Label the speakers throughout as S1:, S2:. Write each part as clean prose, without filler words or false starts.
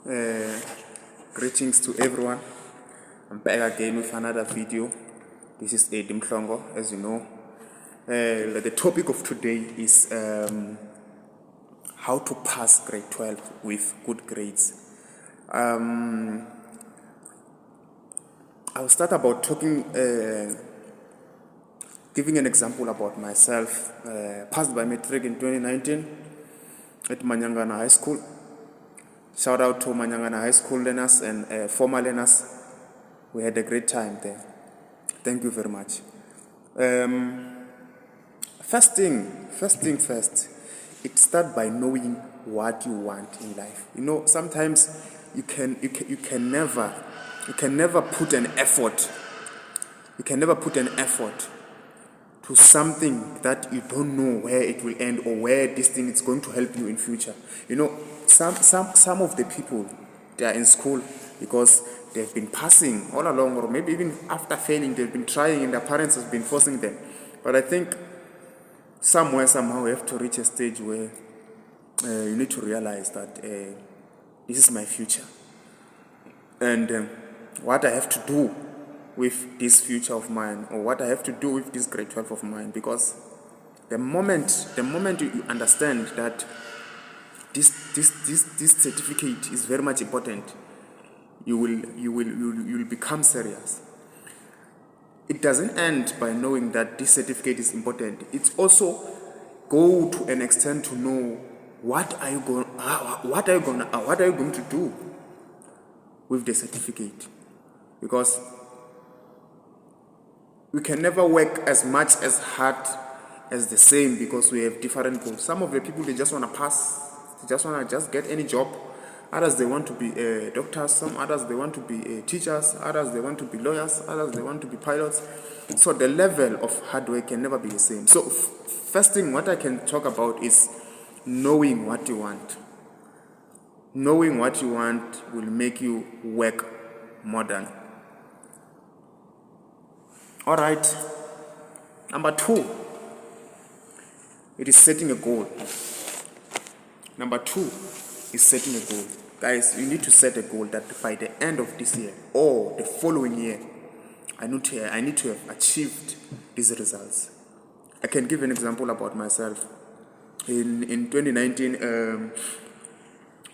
S1: Uh, Greetings to everyone. I'm back again with another video. This is Edim Mhlongo, as you know. The topic of today is how to pass grade 12 with good grades. I'll start about talking, giving an example about myself. Passed by Matric in 2019 at Manyangana High School. Shout out to Manyangana High School learners and former learners. We had a great time there. Thank you very much. First thing first. It starts by knowing what you want in life. You know, sometimes you can never put an effort. You can never put an effort to something that you don't know where it will end or where this thing is going to help you in future. You know, some of the people, they are in school because they've been passing all along, or maybe even after failing, they've been trying and their parents have been forcing them. But I think somehow we have to reach a stage where you need to realize that this is my future. And what I have to do with this future of mine, or what I have to do with this grade 12 of mine, because the moment you understand that this certificate is very much important, you will become serious. It doesn't end by knowing that this certificate is important. It's also go to an extent to know what are you going to do with the certificate, because we can never work as much as hard as the same, because we have different goals. Some of the people, they just want to pass, they just want to get any job. Others, they want to be doctors. Some others, they want to be teachers. Others, they want to be lawyers. Others, they want to be pilots. So the level of hard work can never be the same. So first thing what I can talk about is knowing what you want. Knowing what you want will make you work more than. All right. Number 2, it is setting a goal. Number 2 is setting a goal. Guys, you need to set a goal that by the end of this year or the following year, I need to have achieved these results. I can give an example about myself. In 2019,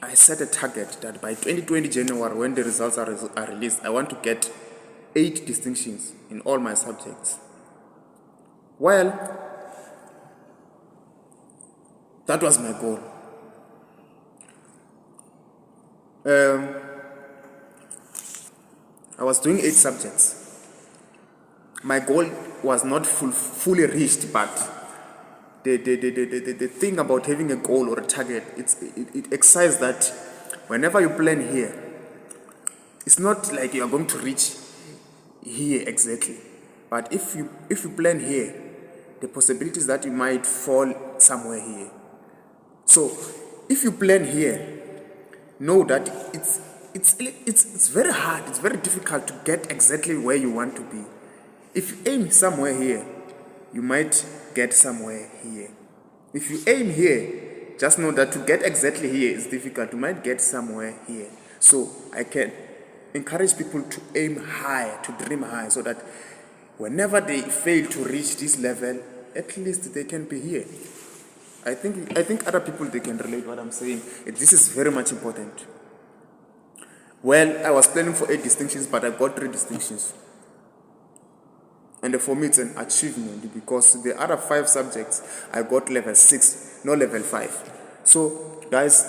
S1: I set a target that by 2020 January, when the results are released, I want to get 8 distinctions in all my subjects. Well, that was my goal. I was doing 8 subjects. My goal was not fully reached, but the thing about having a goal or a target, it excites that whenever you plan here, it's not like you are going to reach here exactly. But if you plan here, the possibilities that you might fall somewhere here. So if you plan here, know that it's very hard, it's very difficult to get exactly where you want to be. If you aim somewhere here, you might get somewhere here. If you aim here, just know that to get exactly here is difficult. You might get somewhere here. So I can encourage people to aim high, to dream high, so that whenever they fail to reach this level, at least they can be here. I think other people, they can relate what I'm saying. This is very much important. Well, I was planning for 8 distinctions, but I got 3 distinctions. And for me, it's an achievement, because the other 5 subjects, I got level 6, not level 5. So, guys,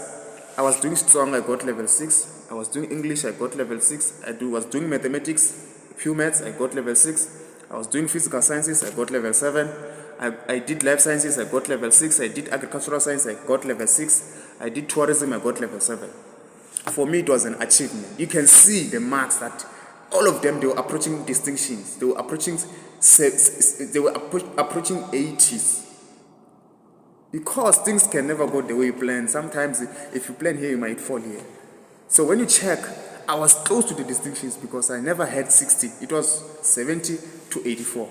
S1: I was doing strong, I got level 6. I was doing English, I got level 6. I was doing mathematics, pure maths, I got level 6. I was doing physical sciences, I got level 7. I did life sciences, I got level 6. I did agricultural science, I got level 6. I did tourism, I got level 7. For me, it was an achievement. You can see the marks that all of them, they were approaching distinctions. They were approaching 80s. Because things can never go the way you plan. Sometimes if you plan here, you might fall here. So when you check, I was close to the distinctions because I never had 60. It was 70 to 84.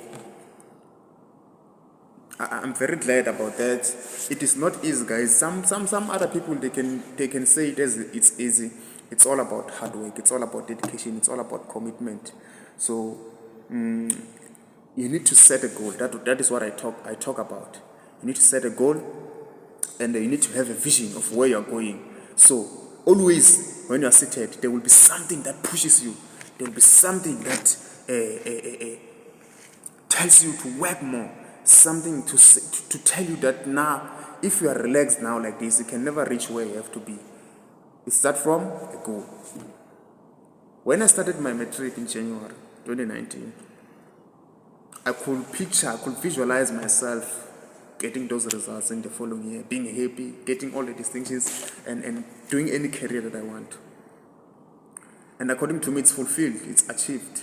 S1: I'm very glad about that. It is not easy, guys. Some other people, they can say it as it's easy, It's all about hard work. It's all about dedication. It's all about commitment. So you need to set a goal. That is what I talk about. You need to set a goal, and you need to have a vision of where you're going. So always when you're seated, there will be something that pushes you. There will be something that tells you to work more. Something to tell you that now, if you are relaxed now like this, you can never reach where you have to be. It starts from a goal. When I started my matric in January 2019, I could visualize myself getting those results in the following year, being happy, getting all the distinctions, and doing any career that I want. And according to me, it's fulfilled, it's achieved.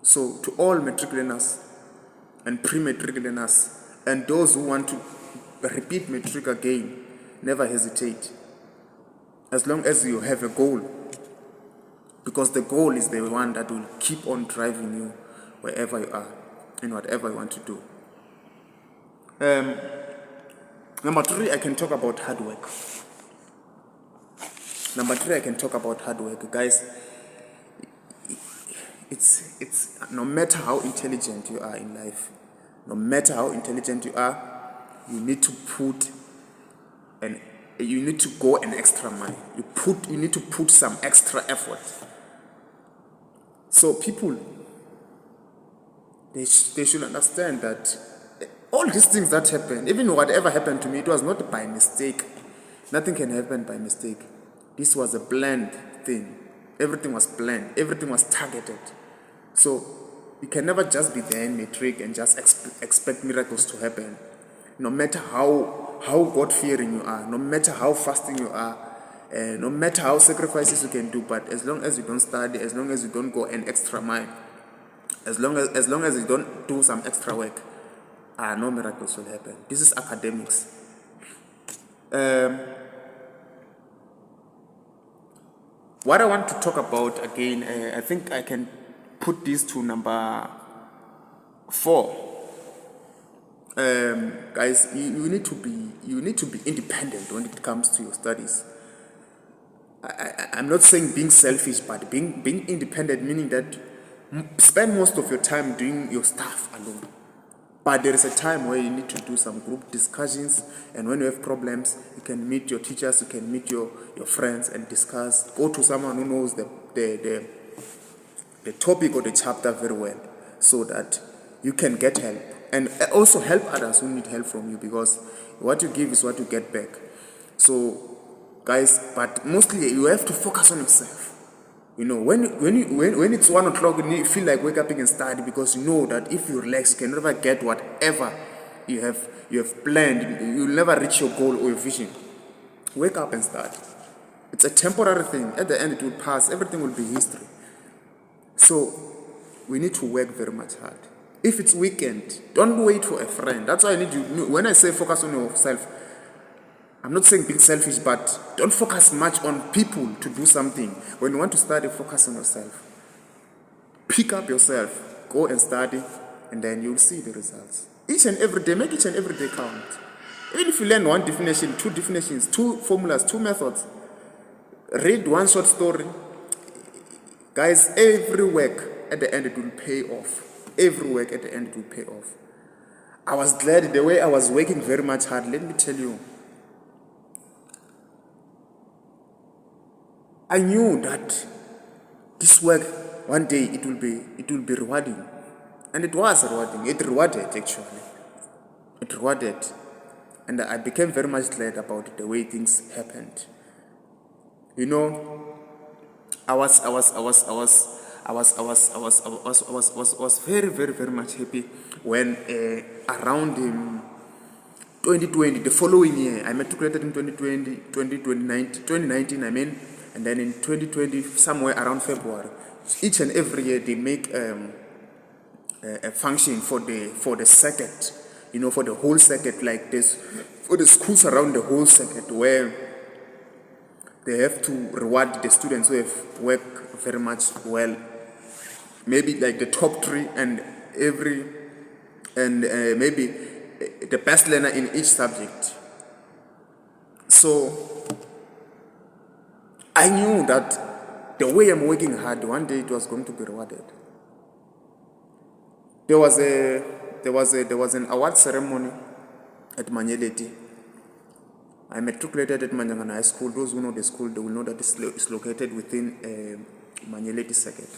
S1: So to all matric learners and pre-matric learners, and those who want to repeat matric again, never hesitate. As long as you have a goal, because the goal is the one that will keep on driving you wherever you are and whatever you want to do. Number three, I can talk about hard work. Guys. It's no matter how intelligent you are in life, no matter how intelligent you are, you need to go an extra mile. You need to put some extra effort. So people, they should understand that all these things that happen, even whatever happened to me, it was not by mistake. Nothing can happen by mistake. This was a planned thing. Everything was planned. Everything was targeted. So you can never just be there in matric and just expect miracles to happen. No matter how God-fearing you are, no matter how fasting you are, no matter how sacrifices you can do, but as long as you don't study, as long as you don't go an extra mile, as long as you don't do some extra work, no miracles will happen. This is academics. What I want to talk about again, I think I can put this to number 4. Guys, you need to be independent when it comes to your studies. I'm not saying being selfish, but being independent, meaning that spend most of your time doing your stuff alone. But there is a time where you need to do some group discussions, and when you have problems, you can meet your teachers, you can meet your friends and discuss. Go to someone who knows the topic or the chapter very well, so that you can get help. And also help others who need help from you, because what you give is what you get back. So, guys, but mostly you have to focus on yourself. You know, when it's 1 o'clock, you feel like wake up and study, because you know that if you relax, you can never get whatever you have planned. You'll never reach your goal or your vision. Wake up and study. It's a temporary thing. At the end, it will pass. Everything will be history. So we need to work very much hard. If it's weekend, don't wait for a friend. That's why I need you. When I say focus on yourself, I'm not saying being selfish, but don't focus much on people to do something. When you want to study, focus on yourself. Pick up yourself, go and study, and then you'll see the results. Each and every day, make each and every day count. Even if you learn 1 definition, 2 definitions, 2 formulas, 2 methods, read 1 short story. Guys, every work at the end it will pay off. Every work at the end it will pay off. I was glad the way I was working very much hard. Let me tell you, I knew that this work one day it will be rewarding, and it was rewarding. It rewarded actually. It rewarded, and I became very much glad about the way things happened. You know, I was very, very, very much happy when around 2020, the following year, I matriculated in 2019, I mean, and then in 2020, somewhere around February, each and every year they make a function for the circuit, you know, for the whole circuit, like this, for the schools around the whole circuit, where they have to reward the students who have worked very much well, maybe like the top 3 and maybe the best learner in each subject. So I knew that the way I'm working hard, one day it was going to be rewarded. There was an award ceremony at Manyeleti. I matriculated at Manyangana High School. Those who know the school, they will know that it's located within Manyeleti circuit.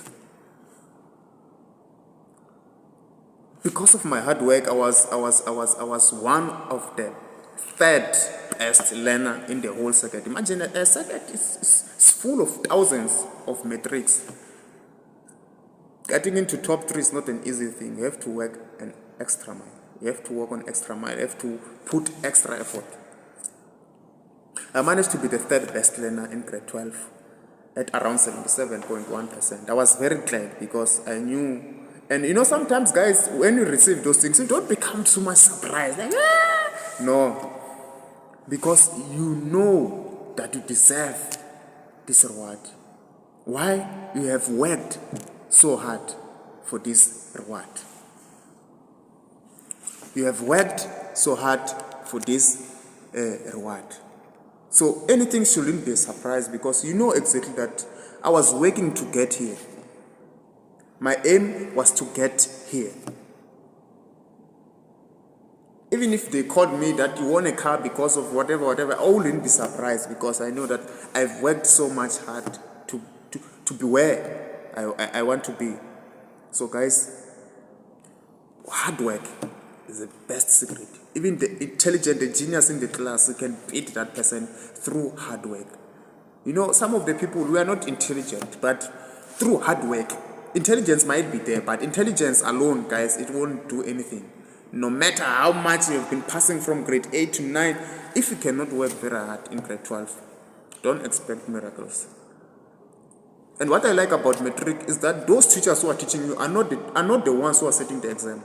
S1: Because of my hard work, I was one of the third best learner in the whole circuit. Imagine a circuit is full of thousands of matrics. Getting into top 3 is not an easy thing. You have to work an extra mile. You have to work on extra mile. You have to put extra effort. I managed to be the third best learner in grade 12 at around 77.1%. I was very glad because I knew. And you know, sometimes guys, when you receive those things, you don't become too much surprised. Like, no. Because you know that you deserve this reward. Why? You have worked so hard for this reward. You have worked so hard for this reward. So anything shouldn't be a surprise because you know exactly that I was working to get here. My aim was to get here. Even if they called me that you want a car because of whatever, I wouldn't be surprised because I know that I've worked so much hard to be where I want to be. So guys, hard work is the best secret. Even the intelligent, the genius in the class, you can beat that person through hard work. You know, some of the people, we are not intelligent, but through hard work, intelligence might be there, but intelligence alone, guys, it won't do anything. No matter how much you have been passing from grade 8 to 9, if you cannot work very hard in grade 12, don't expect miracles. And what I like about Matric is that those teachers who are teaching you are not the ones who are setting the exam.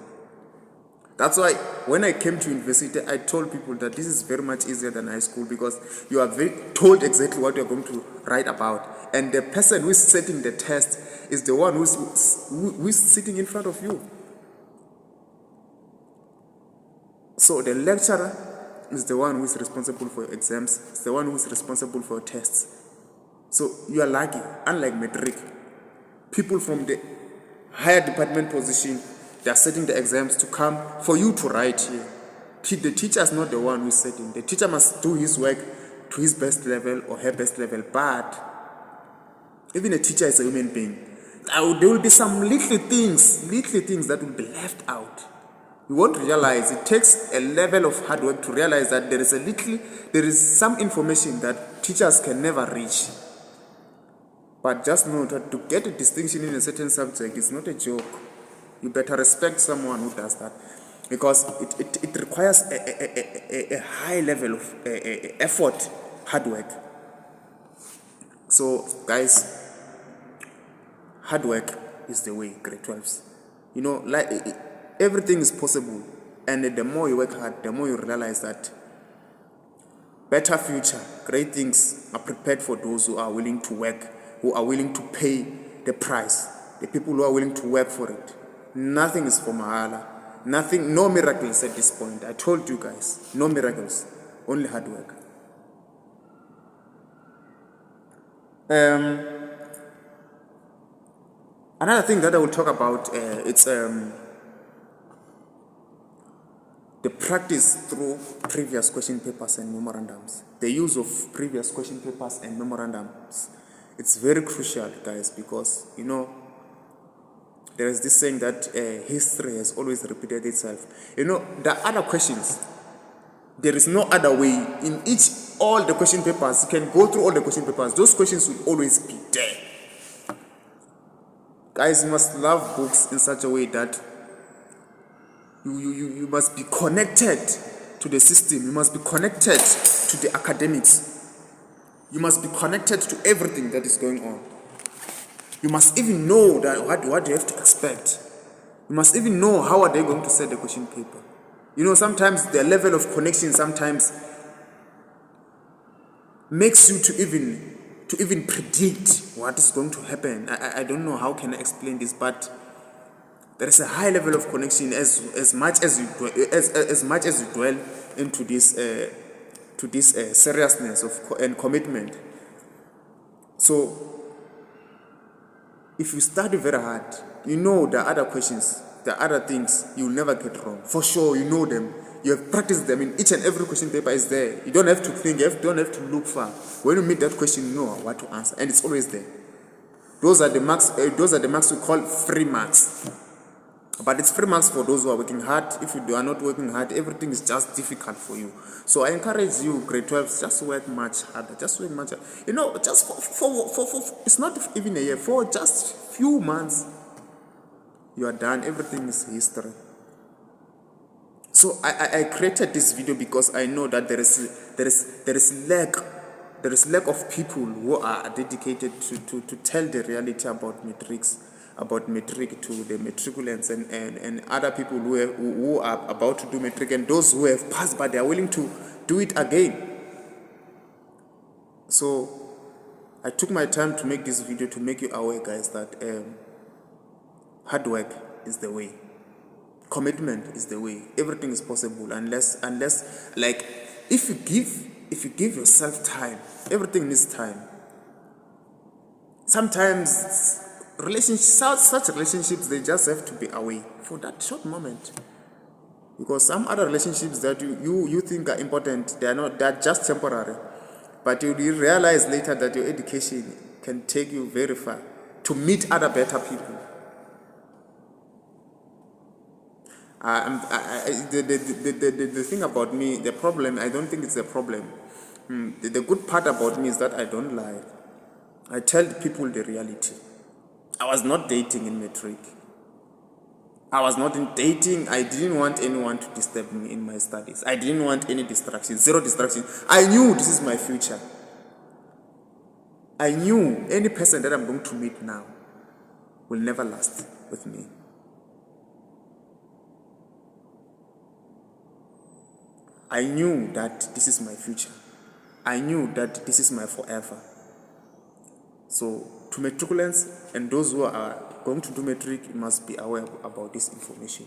S1: That's why when I came to university, I told people that this is very much easier than high school because you are told exactly what you're going to write about. And the person who is setting the test is the one who is sitting in front of you. So the lecturer is the one who is responsible for your exams. It's the one who is responsible for your tests. So you are lucky, unlike Matric. People from the higher department position, they are setting the exams to come for you to write here. The teacher is not the one who is setting. The teacher must do his work to his best level or her best level. But even a teacher is a human being. There will be some little things that will be left out. You won't realize. It takes a level of hard work to realize that there is some information that teachers can never reach. But just know that to get a distinction in a certain subject is not a joke. You better respect someone who does that because it requires a high level of effort, hard work. So guys, hard work is the way, grade 12s. You know, like everything is possible, and the more you work hard, the more you realize that better future, great things are prepared for those who are willing to work, who are willing to pay the price, the people who are willing to work for it. Nothing is for mahala. Nothing, no miracles at this point. I told you guys, no miracles, only hard work. Another thing that I will talk about, it's the practice through previous question papers and memorandums. The use of previous question papers and memorandums. It's very crucial, guys, because, you know, there is this saying that history has always repeated itself. You know, the other questions, there is no other way. In all the question papers, you can go through all the question papers. Those questions will always be there. Guys, you must love books in such a way that you must be connected to the system. You must be connected to the academics. You must be connected to everything that is going on. You must even know that what you have to expect. You must even know how are they going to set the question paper. You know, sometimes the level of connection sometimes makes you to even predict what is going to happen. I don't know how can I explain this, but there is a high level of connection as much as you dwell into this seriousness and commitment. So if you study very hard, you know there are other questions, there are other things you'll never get wrong. For sure, you know them. You have practiced them. In each and every question paper is there. You don't have to think, you don't have to look far. When you meet that question, you know what to answer, and it's always there. Those are the marks. Those are the marks we call free marks. But it's free marks for those who are working hard. If you are not working hard, everything is just difficult for you. So I encourage you, grade 12, just work much harder. Just work much harder. You know, just for it's not even a year, for just few months, you are done. Everything is history. So I created this video because I know that there is lack of people who are dedicated to tell the reality about Matric to the matriculants and other people who are about to do Matric, and those who have passed but they are willing to do it again. So I took my time to make this video to make you aware, guys, that hard work is the way. Commitment is the way. Everything is possible unless like if you give yourself time. Everything needs time. Sometimes such relationships, they just have to be away for that short moment, because some other relationships that you think are important, they're just temporary, but you realize later that your education can take you very far to meet other better people. The thing about me, the problem, I don't think it's a problem. The good part about me is that I don't lie. I tell people the reality. I was not dating in Matric. I was not in dating. I didn't want anyone to disturb me in my studies. I didn't want any distraction, zero distraction. I knew this is my future. I knew any person that I'm going to meet now will never last with me. I knew that this is my future. I knew that this is my forever. So to matriculants and those who are going to do Matric, you must be aware about this information.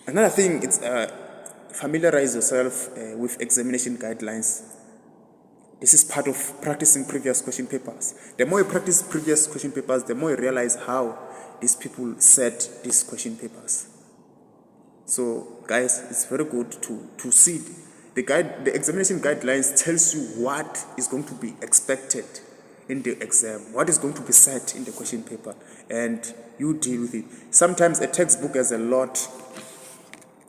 S1: Another thing is familiarize yourself with examination guidelines. This is part of practicing previous question papers. The more you practice previous question papers, the more you realize how these people set these question papers. So guys, it's very good to see the examination guidelines tells you what is going to be expected in the exam, what is going to be set in the question paper, and you deal with it. Sometimes a textbook has a lot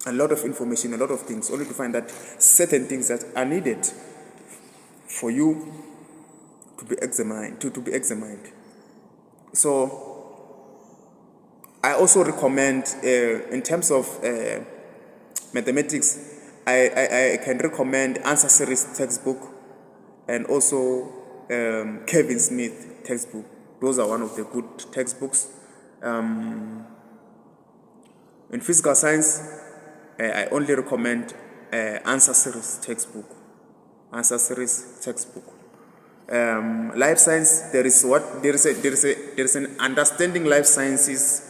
S1: of information, a lot of things, only to find that certain things that are needed for you to be examined, to be examined. So I also recommend, in terms of mathematics, I can recommend Answer Series textbook and also Kevin Smith textbook. Those are one of the good textbooks. In physical science, I only recommend Answer Series textbook. Answer Series textbook. Life science, there is an Understanding Life Sciences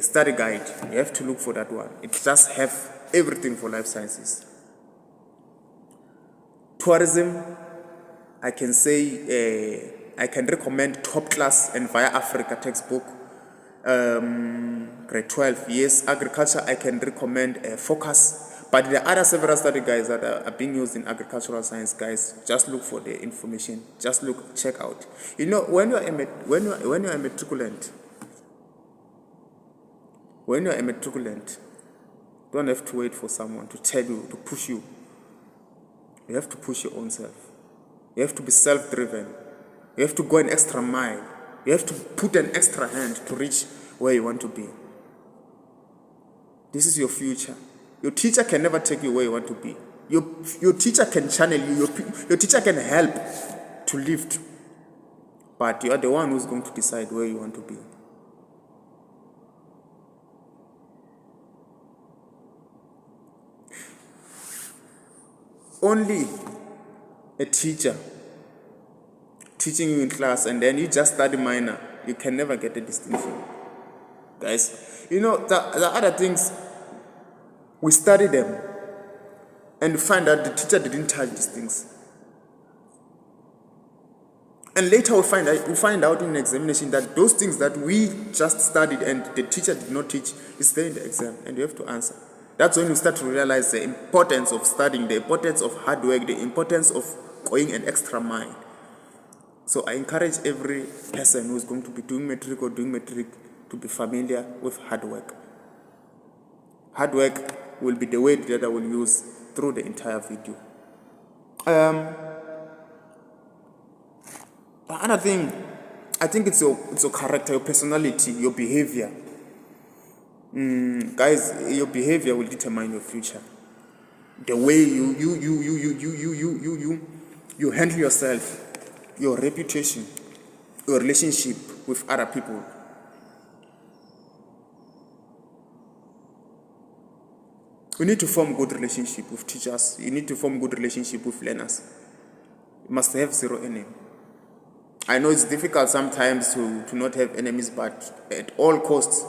S1: study guide. You have to look for that one. It just have everything for life sciences. Tourism, I can say I can recommend Top Class and Via Africa textbook. Grade 12, yes. Agriculture, I can recommend Focus. But there are other several study guides that are being used in agricultural science, guys. Just look for the information. Just look, check out. You know, when you are a matriculant, don't have to wait for someone to tell you, to push you. You have to push your own self. You have to be self-driven. You have to go an extra mile. You have to put an extra hand to reach where you want to be. This is your future. Your teacher can never take you where you want to be. Your teacher can channel you. Your teacher can help to lift. But you are the one who's going to decide where you want to be. Only a teacher teaching you in class and then you just study minor, you can never get a distinction. Guys, you know, the other things, we study them and find that the teacher didn't touch these things. And later we find out in examination that those things that we just studied and the teacher did not teach is there in the exam, and you have to answer. That's when you start to realize the importance of studying, the importance of hard work, the importance of going an extra mile. So I encourage every person who is going to be doing Matric or doing Matric to be familiar with hard work. Hard work will be the word that I will use through the entire video. Another thing, I think it's your character, your personality, your behavior. Guys, your behavior will determine your future. The way you handle yourself, your reputation, your relationship with other people. You need to form good relationship with teachers. You need to form good relationship with learners. You must have zero enemy. I know it's difficult sometimes to not have enemies, but at all costs,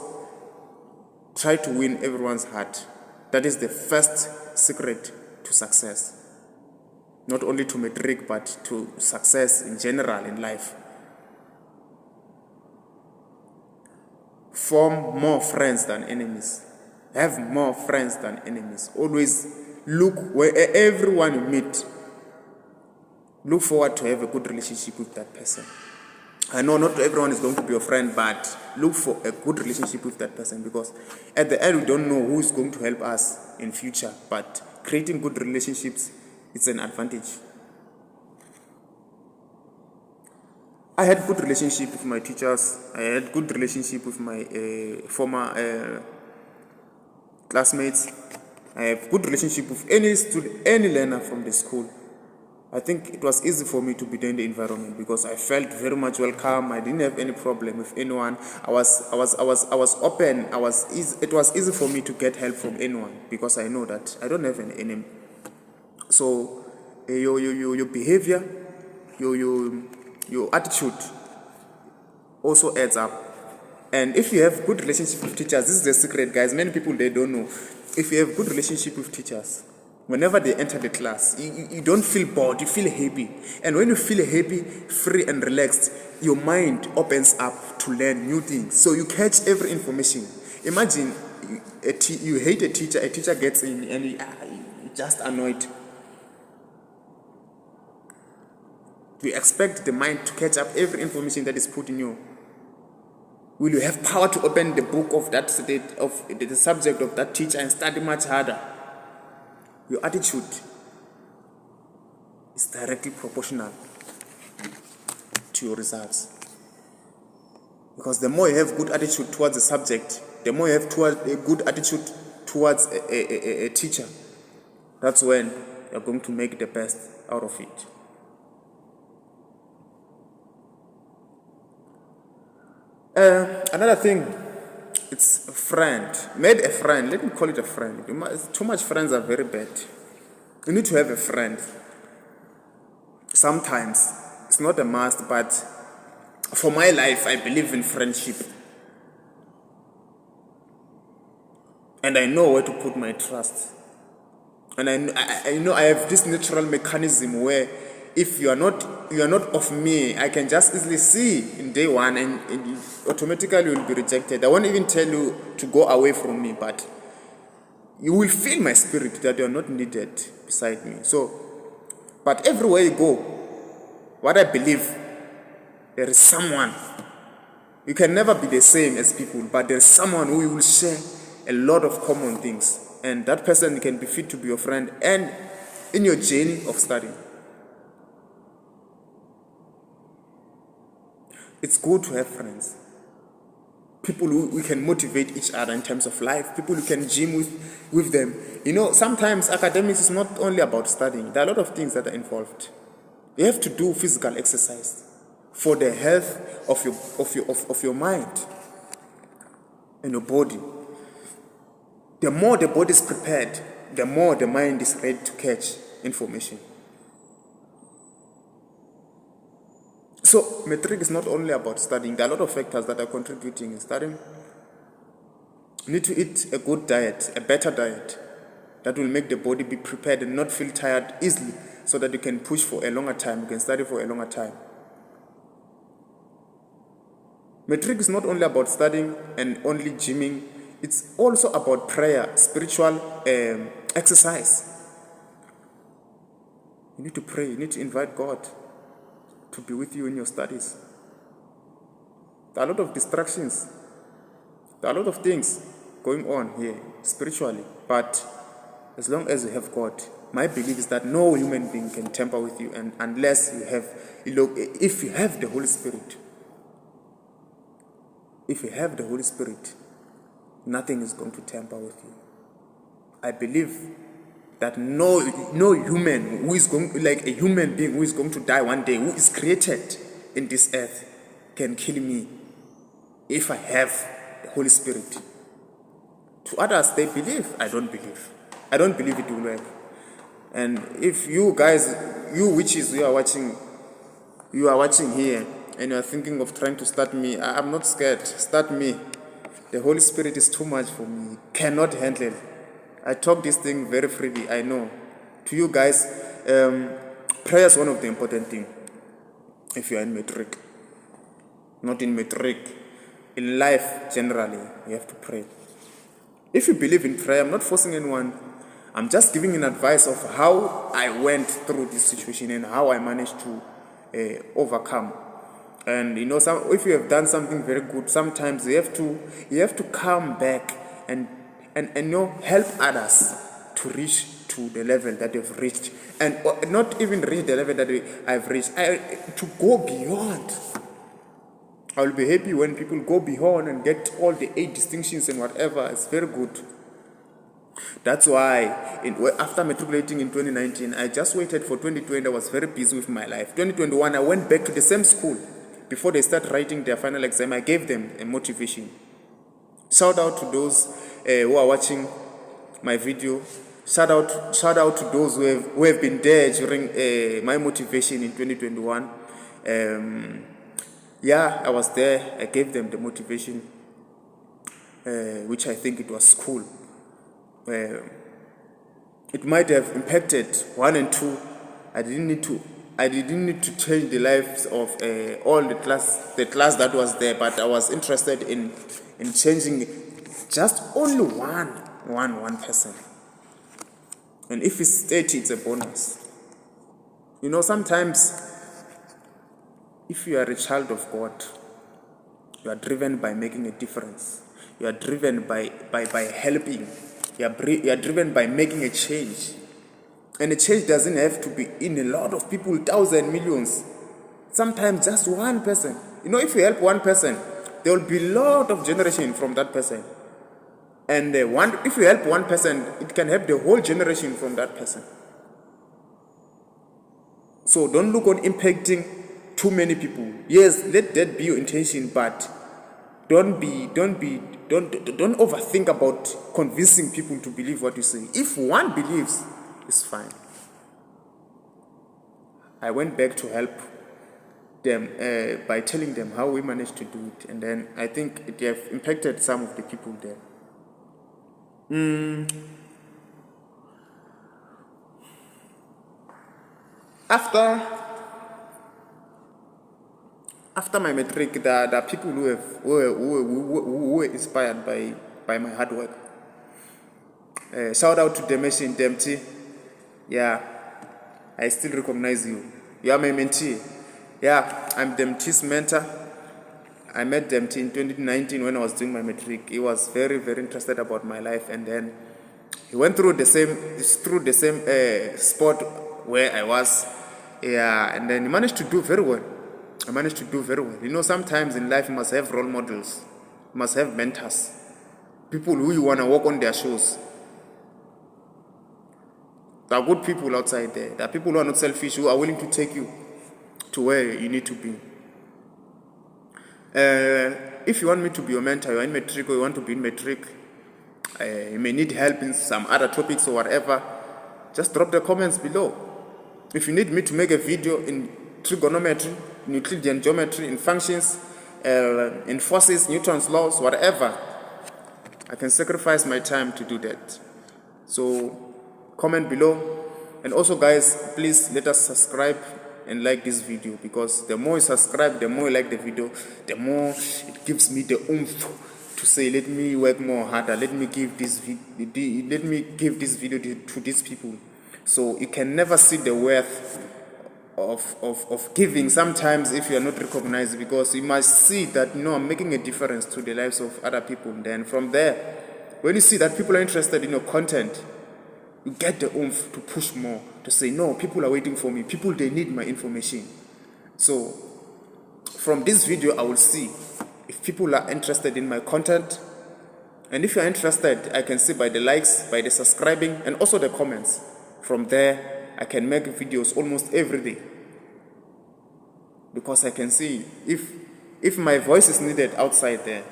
S1: try to win everyone's heart. That is the first secret to success. Not only to Matric, but to success in general in life. Form more friends than enemies. Have more friends than enemies. Always look where everyone you meet, look forward to have a good relationship with that person. I know not everyone is going to be your friend, but look for a good relationship with that person, because at the end we don't know who is going to help us in future, but creating good relationships, it's an advantage. I had good relationship with my teachers. I had good relationship with my former classmates. I have good relationship with any student, any learner from the school. I think it was easy for me to be there in the environment because I felt very much welcome. I didn't have any problem with anyone. I was open. It was easy for me to get help from anyone because I know that I don't have an enemy. So your behavior, your attitude also adds up. And if you have good relationship with teachers, this is the secret, guys. Many people, they don't know. If you have good relationship with teachers, whenever they enter the class, you don't feel bored, you feel happy. And when you feel happy, free and relaxed, your mind opens up to learn new things. So you catch every information. Imagine you hate a teacher gets in and you're just annoyed. You expect the mind to catch up every information that is put in you. Will you have power to open the book of that of the subject of that teacher and study much harder? Your attitude is directly proportional to your results. Because the more you have good attitude towards the subject, the more you have a good attitude towards a teacher, that's when you're going to make the best out of it. Another thing, it's a friend. Made a friend. Let me call it a friend. Too much friends are very bad. You need to have a friend. Sometimes it's not a must, but for my life, I believe in friendship, and I know where to put my trust. And I know I have this natural mechanism where if you are not of me, I can just easily see in day one, and you automatically will be rejected. I won't even tell you to go away from me, but you will feel my spirit that you are not needed beside me. So, but everywhere you go, what I believe, there is someone. You can never be the same as people, but there is someone who you will share a lot of common things, and that person can be fit to be your friend and in your journey of studying. It's good to have friends. People who we can motivate each other in terms of life. People who can gym with them. You know, sometimes academics is not only about studying. There are a lot of things that are involved. You have to do physical exercise for the health of your mind and your body. The more the body is prepared, the more the mind is ready to catch information. So, Matric is not only about studying. There are a lot of factors that are contributing in studying. You need to eat a good diet, a better diet, that will make the body be prepared and not feel tired easily, so that you can push for a longer time, you can study for a longer time. Matric is not only about studying and only gymming, it's also about prayer, spiritual exercise. You need to pray, you need to invite God to be with you in your studies. There are a lot of distractions. There are a lot of things going on here spiritually, but as long as you have God, my belief is that no human being can tamper with you, and unless you have, if you have the Holy Spirit, nothing is going to tamper with you. I believe that no human who is going, like a human being who is going to die one day, who is created in this earth, can kill me if I have the Holy Spirit. To others, they believe. I don't believe. I don't believe it will work. And if you guys, you witches, you are watching here, and you are thinking of trying to start me, I'm not scared. Start me. The Holy Spirit is too much for me. Cannot handle it. I talk this thing very freely, I know. To you guys, prayer is one of the important things. If you are in Matric, not in Matric, in life generally, you have to pray. If you believe in prayer, I'm not forcing anyone. I'm just giving an advice of how I went through this situation and how I managed to overcome. And if you have done something very good, sometimes you have to come back and help others to reach to the level that they've reached, and not even reach the level that I've reached. To go beyond. I'll be happy when people go beyond and get all the 8 distinctions and whatever. It's very good. That's why after matriculating in 2019, I just waited for 2020. I was very busy with my life. 2021, I went back to the same school. Before they start writing their final exam, I gave them a motivation. Shout out to those who are watching my video. Shout out to those who have been there during my motivation in 2021. I was there. I gave them the motivation, which I think it was cool. It might have impacted 1 and 2. I didn't need to change the lives of all the class that was there, but I was interested in changing just only one person. And if it's 30, it's a bonus. Sometimes if you are a child of God, you are driven by making a difference. You are driven by helping. You are driven by making a change. And a change doesn't have to be in a lot of people, thousands, millions. Sometimes just one person. If you help one person, there will be a lot of generation from that person. And if you help one person, it can help the whole generation from that person. So don't look on impacting too many people. Yes, let that be your intention, but don't overthink about convincing people to believe what you say. If one believes, it's fine. I went back to help them by telling them how we managed to do it, and then I think it have impacted some of the people there. After my matric, there are people who were inspired by my hard work. Shout out to Demeshi and Demti. Yeah, I still recognize you. You are my mentee. Yeah, I'm Demti's mentor. I met Demti in 2019 when I was doing my matric. He was very, very interested about my life, and then he went through the same sport where I was. Yeah, and then he managed to do very well. Sometimes in life you must have role models. You must have mentors. People who you want to walk on their shoes. There are good people outside there. There are people who are not selfish, who are willing to take you to where you need to be. If you want me to be your mentor, you're in Matric or you want to be in Matric, you may need help in some other topics or whatever, just drop the comments below. If you need me to make a video in trigonometry, in Euclidean geometry, in functions, in forces, Newton's laws, whatever, I can sacrifice my time to do that. So comment below. And also guys, please let us subscribe and like this video, because the more you subscribe, the more you like the video, the more it gives me the oomph to say, let me work more harder, let me give this video to these people. So you can never see the worth of giving sometimes if you are not recognized, because you must see that, I'm making a difference to the lives of other people. Then from there, when you see that people are interested in your content, you get the oomph to push more, to say, no, people are waiting for me, people, they need my information. So from this video, I will see if people are interested in my content. And if you're interested, I can see by the likes, by the subscribing, and also the comments. From there, I can make videos almost every day, because I can see if my voice is needed outside there,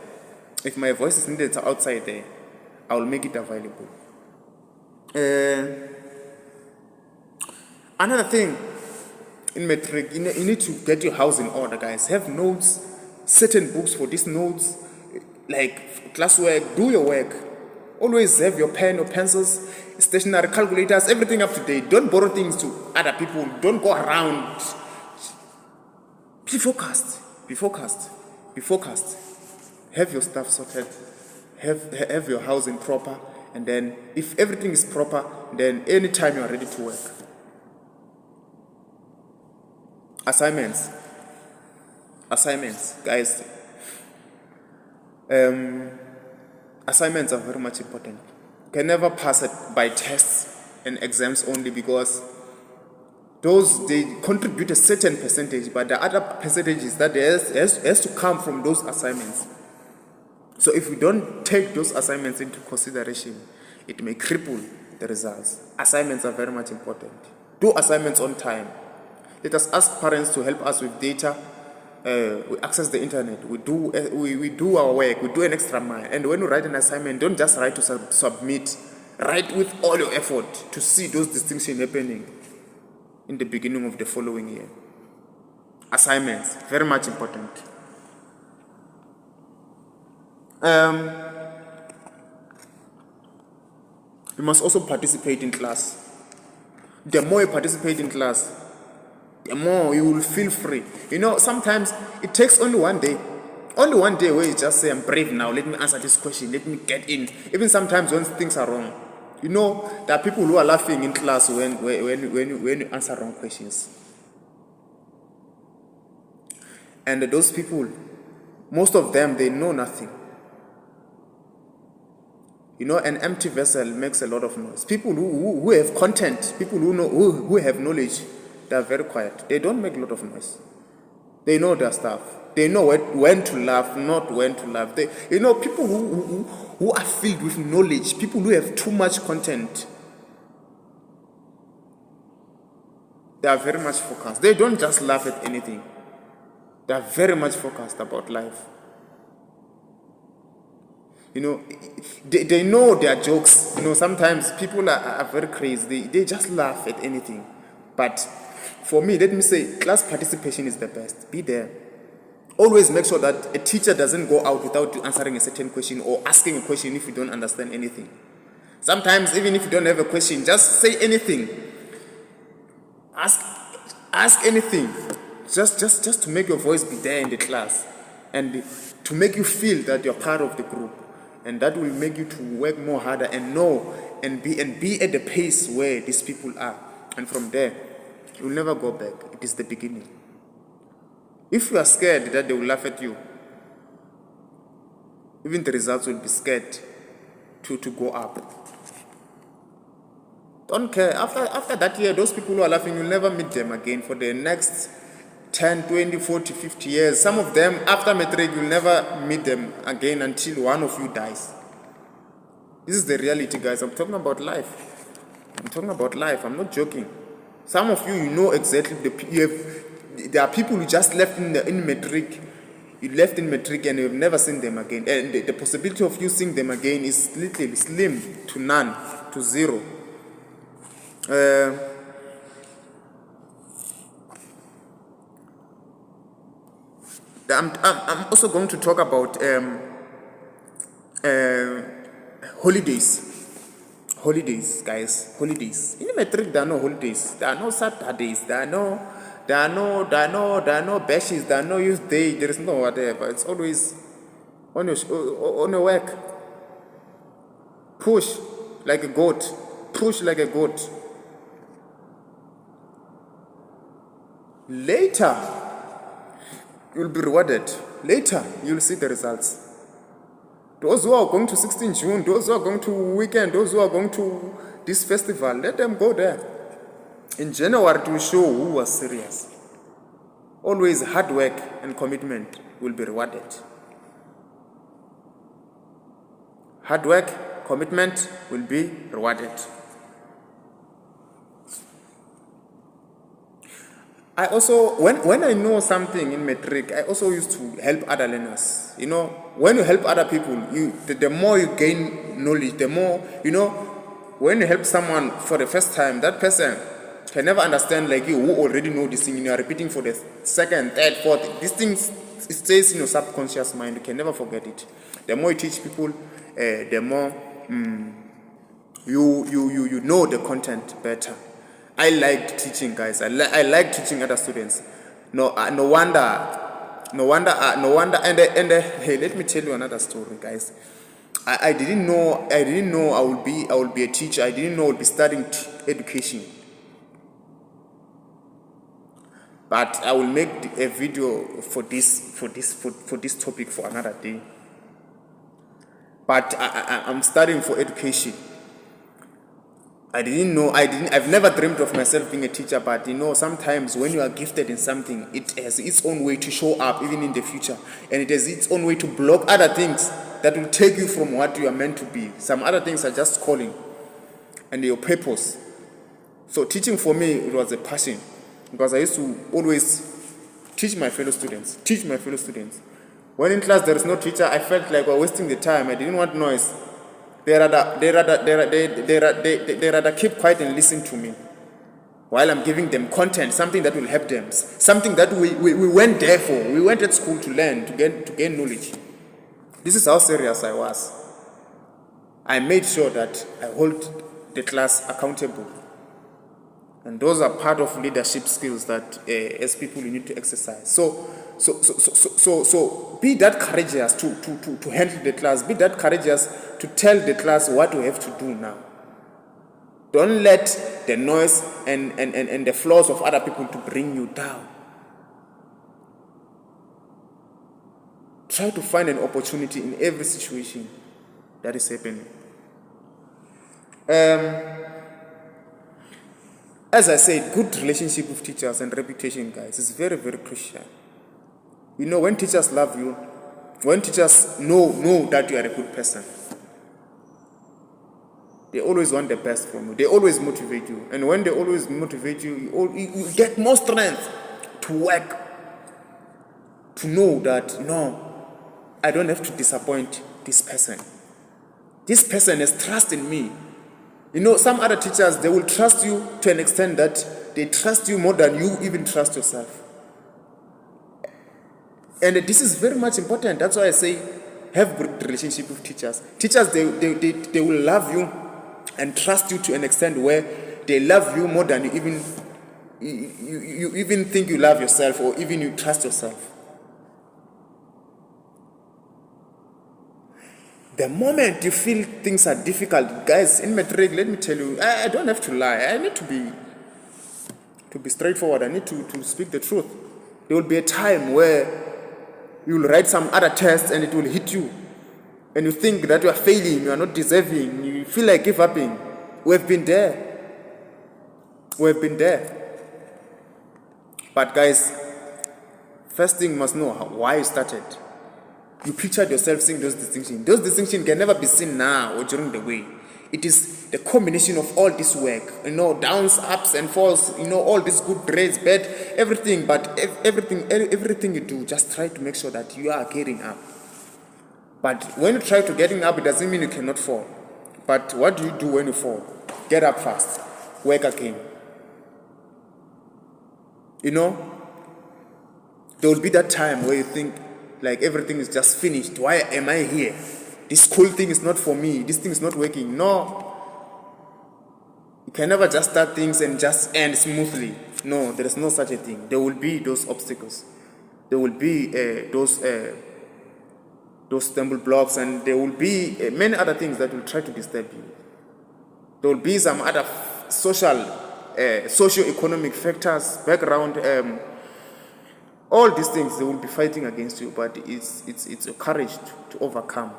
S1: I will make it available. Another thing in Matric, you need to get your house in order, guys. Have notes, certain books for these notes, like classwork. Do your work. Always have your pen or pencils, stationery, calculators, everything up to date. Don't borrow things to other people. Don't go around. Be focused. Have your stuff sorted. Have your housing proper. And then if everything is proper, then anytime you are ready to work. Assignments, guys. Assignments are very much important. You can never pass it by tests and exams only, because those, they contribute a certain percentage, but the other percentages that has to come from those assignments. So if we don't take those assignments into consideration, it may cripple the results. Assignments are very much important. Do assignments on time. Let us ask parents to help us with data. We access the internet. We do our work. We do an extra mile. And when you write an assignment, don't just write to submit. Write with all your effort to see those distinctions happening in the beginning of the following year. Assignments, very much important. You must also participate in class. The more you participate in class, the more you will feel free. Sometimes it takes only one day where you just say, I'm brave now, let me answer this question, let me get in. Even sometimes when things are wrong, there are people who are laughing in class when you answer wrong questions. And those people, most of them, they know nothing. An empty vessel makes a lot of noise. People who have content, people who have knowledge, they are very quiet. They don't make a lot of noise. They know their stuff. They know when to laugh, not when to laugh. People who are filled with knowledge, people who have too much content, they are very much focused. They don't just laugh at anything. They are very much focused about life. They know their jokes. Sometimes people are very crazy. They just laugh at anything. But for me, let me say, class participation is the best. Be there. Always make sure that a teacher doesn't go out without answering a certain question or asking a question if you don't understand anything. Sometimes, even if you don't have a question, just say anything. Ask anything. Just to make your voice be there in the class, and to make you feel that you're part of the group. And that will make you to work more harder and know and be at the pace where these people are. And from there, you'll never go back. It is the beginning. If you are scared that they will laugh at you, even the results will be scared to go up. Don't care. After that year, those people who are laughing, you'll never meet them again for the next 10, 20, 40, 50 years. Some of them, after Matric, you'll never meet them again until one of you dies. This is the reality, guys. I'm talking about life. I'm not joking. Some of you know exactly there are people who just left in Matric. You left in Matric and you've never seen them again. And the possibility of you seeing them again is literally slim to none, to zero. I'm also going to talk about holidays. Holidays, guys. Holidays. In Matric, there are no holidays. There are no Saturdays. There are no There are no bashes, there are no use day, there is no whatever. It's always on your work. Push like a goat. Push like a goat. Later, you'll be rewarded. Later, you'll see the results. Those who are going to 16 June, those who are going to weekend, those who are going to this festival, let them go there. In January, to show who was serious. Always hard work and commitment will be rewarded. Hard work, commitment will be rewarded. I also, when I know something in Matric, I also used to help other learners. When you help other people, the more you gain knowledge, the more, when you help someone for the first time, that person can never understand like you who already know this thing, and you are repeating for the second, third, fourth. This thing, it stays in your subconscious mind. You can never forget it. The more you teach people, the more you know the content better. I like teaching, guys. I like teaching other students. No wonder. And hey, let me tell you another story, guys. I didn't know I will be a teacher. I didn't know I would be studying education. But I will make a video for this topic for another day. But I'm studying for education. I've never dreamed of myself being a teacher, but sometimes when you are gifted in something, it has its own way to show up even in the future. And it has its own way to block other things that will take you from what you are meant to be. Some other things are just calling and your purpose. So teaching for me, it was a passion. Because I used to always teach my fellow students. When in class there is no teacher, I felt like we're wasting the time. I didn't want noise. They rather keep quiet and listen to me while I'm giving them content, something that will help them, something that we went there for. We went at school to learn, to gain knowledge. This is how serious I was. I made sure that I hold the class accountable. And those are part of leadership skills that as people you need to exercise. So be that courageous to handle the class. Be that courageous to tell the class what we have to do now. Don't let the noise and the flaws of other people to bring you down. Try to find an opportunity in every situation that is happening. As I said, good relationship with teachers and reputation, guys, is very, very crucial. When teachers love you, when teachers know that you are a good person, they always want the best from you. They always motivate you. And when they always motivate you, you get more strength to work, to know that, no, I don't have to disappoint this person. This person has trust in me. Some other teachers, they will trust you to an extent that they trust you more than you even trust yourself. And this is very much important. That's why I say have good relationship with teachers. Teachers, they will love you and trust you to an extent where they love you more than you even think you love yourself or even you trust yourself. The moment you feel things are difficult, guys, in Matric, let me tell you, I don't have to lie. I need to be straightforward. I need to speak the truth. There will be a time where you will write some other test and it will hit you. And you think that you are failing, you are not deserving, you feel like giving up. We have been there. But guys, first thing you must know why you started. You pictured yourself seeing those distinctions. Those distinctions can never be seen now or during the way. It is the combination of all this work, downs, ups and falls, all these good grades, bad, everything. But everything you do, just try to make sure that you are getting up. But when you try to getting up, it doesn't mean you cannot fall. But what do you do when you fall? Get up fast. Work again. There will be that time where you think, like everything is just finished. Why am I here? This cool thing is not for me. This thing is not working. No. You can never just start things and just end smoothly. No, there is no such a thing. There will be those obstacles. There will be those stumble blocks, and there will be many other things that will try to disturb you. There will be some other socio-economic factors, background, all these things. They will be fighting against you, but it's your courage to overcome.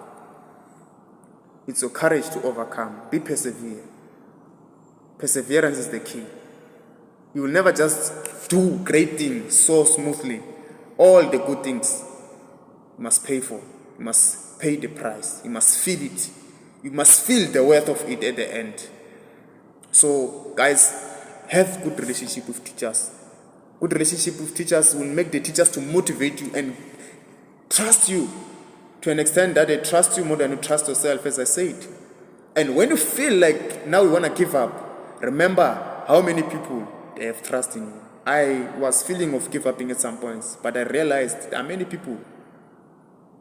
S1: It's your courage to overcome. Be persevere. Perseverance is the key. You will never just do great things so smoothly. All the good things you must pay for. You must pay the price. You must feel it. You must feel the worth of it at the end. So, guys, have good relationship with teachers. Good relationship with teachers will make the teachers to motivate you and trust you to an extent that they trust you more than you trust yourself, as I said. And when you feel like now you want to give up, remember how many people they have trust in you. I was feeling of give upping at some points, but I realized there are many people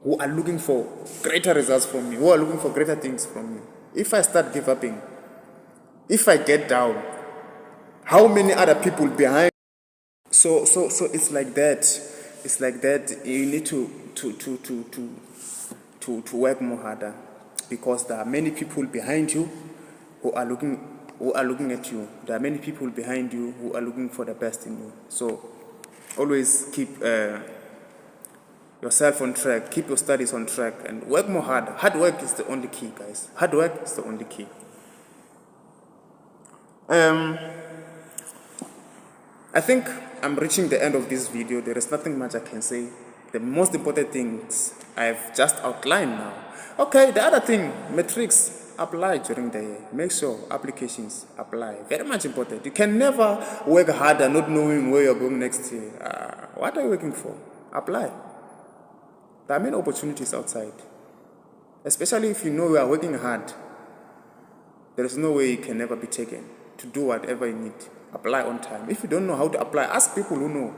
S1: who are looking for greater results from me, who are looking for greater things from me. If I start give upping, if I get down, how many other people behind? So it's like that. It's like that. You need to work more harder, because there are many people behind you who are looking at you. There are many people behind you who are looking for the best in you. So always keep yourself on track, keep your studies on track, and work more hard. Hard work is the only key, guys. Hard work is the only key. I think I'm reaching the end of this video. There is nothing much I can say. The most important things I've just outlined now. Okay, the other thing, Matrics, apply during the year. Make sure applications apply. Very much important. You can never work harder not knowing where you're going next year. What are you working for? Apply. There are many opportunities outside. Especially if you know you are working hard. There is no way you can never be taken to do whatever you need. Apply on time. If you don't know how to apply, ask people who know.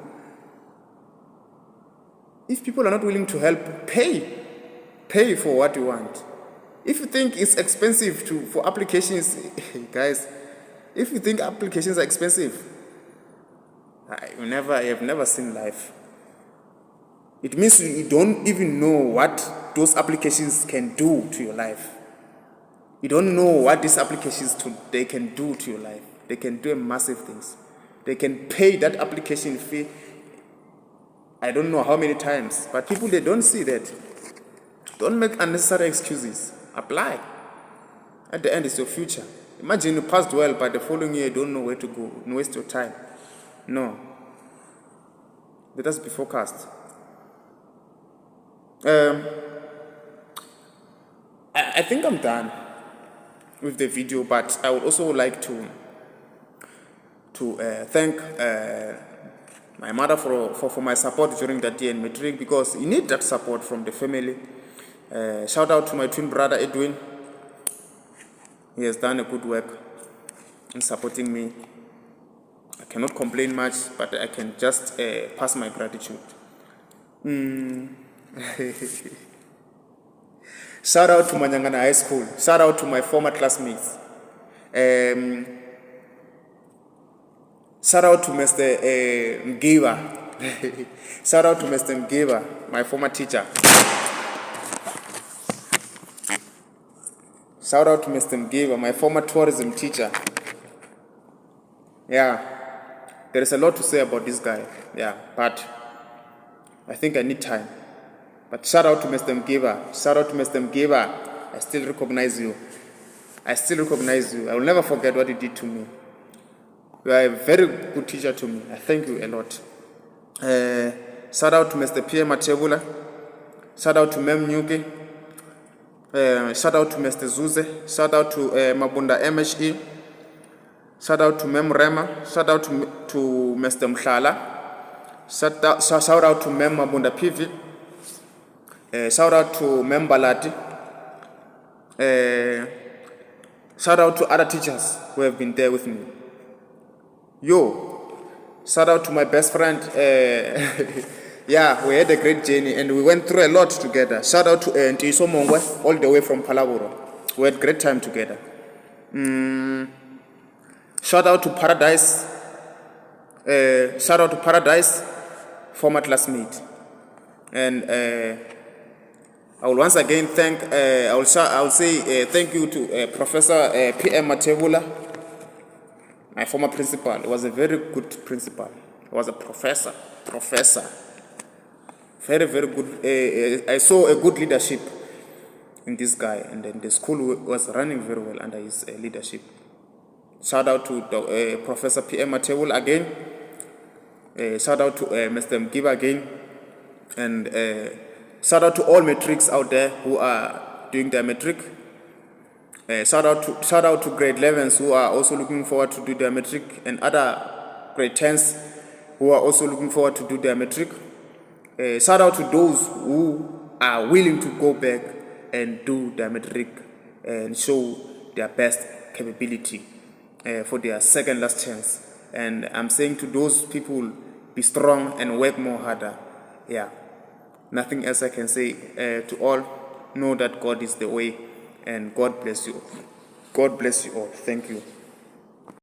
S1: If people are not willing to help, pay for what you want. If you think it's expensive for applications, guys, if you think applications are expensive, you have never seen life. It means you don't even know what those applications can do to your life. You don't know what these applications they can do to your life. They can do massive things. They can pay that application fee, I don't know how many times, but people, they don't see that. Don't make unnecessary excuses. Apply. At the end, it's your future. Imagine you passed well, but the following year you don't know where to go. You waste your time. No. Let us be focused. I think I'm done with the video, but I would also like to thank my mother for my support during that year in Matric, because you need that support from the family. Shout out to my twin brother Edwin. He has done a good work in supporting me. I cannot complain much, but I can just pass my gratitude. Shout out to Manyangana High School. Shout out to my former classmates. Shout out to Mr. Mgiva. Shout out to Mr. Mgiva, my former teacher. Shout out to Mr. Mgiva, my former tourism teacher. Yeah, there is a lot to say about this guy. Yeah, but I think I need time. But shout out to Mr. Mgiva. Shout out to Mr. Mgiva. I still recognize you. I still recognize you. I will never forget what you did to me. You are a very good teacher to me. I thank you a lot. Shout out to Mr. Pierre Matebula. Shout out to Mem Nyuke. Shout out to Mr. Zuze. Shout out to Mabunda MHE. Shout out to Mem Rema. Shout out to Mr. Mhlala. Shout out to Mem Mabunda PV. Shout out to Mem Balati. Shout out to other teachers who have been there with me. Shout out to my best friend. Yeah, we had a great journey and we went through a lot together. Shout out to Ntiso Mongwe, all the way from Palaburo. We had great time together. Shout out to Paradise. Shout out to Paradise, former classmate. And I will once again thank, I will say thank you to Professor P.M. Matebula, my former principal. He was a very good principal. He was a professor. Very, very good. I saw a good leadership in this guy, and then the school was running very well under his leadership. Shout out to Professor P.M. Matebula again. Shout out to Mr. Mgiba again. And shout out to all Matrics out there who are doing their Matric. Shout out to grade 11s who are also looking forward to do their Matric, and other grade 10s who are also looking forward to do their Matric. Shout out to those who are willing to go back and do their Matric and show their best capability for their second last chance. And I'm saying to those people, be strong and work more harder. Yeah, nothing else I can say. To all, know that God is the way, and God bless you. God bless you all. Thank you.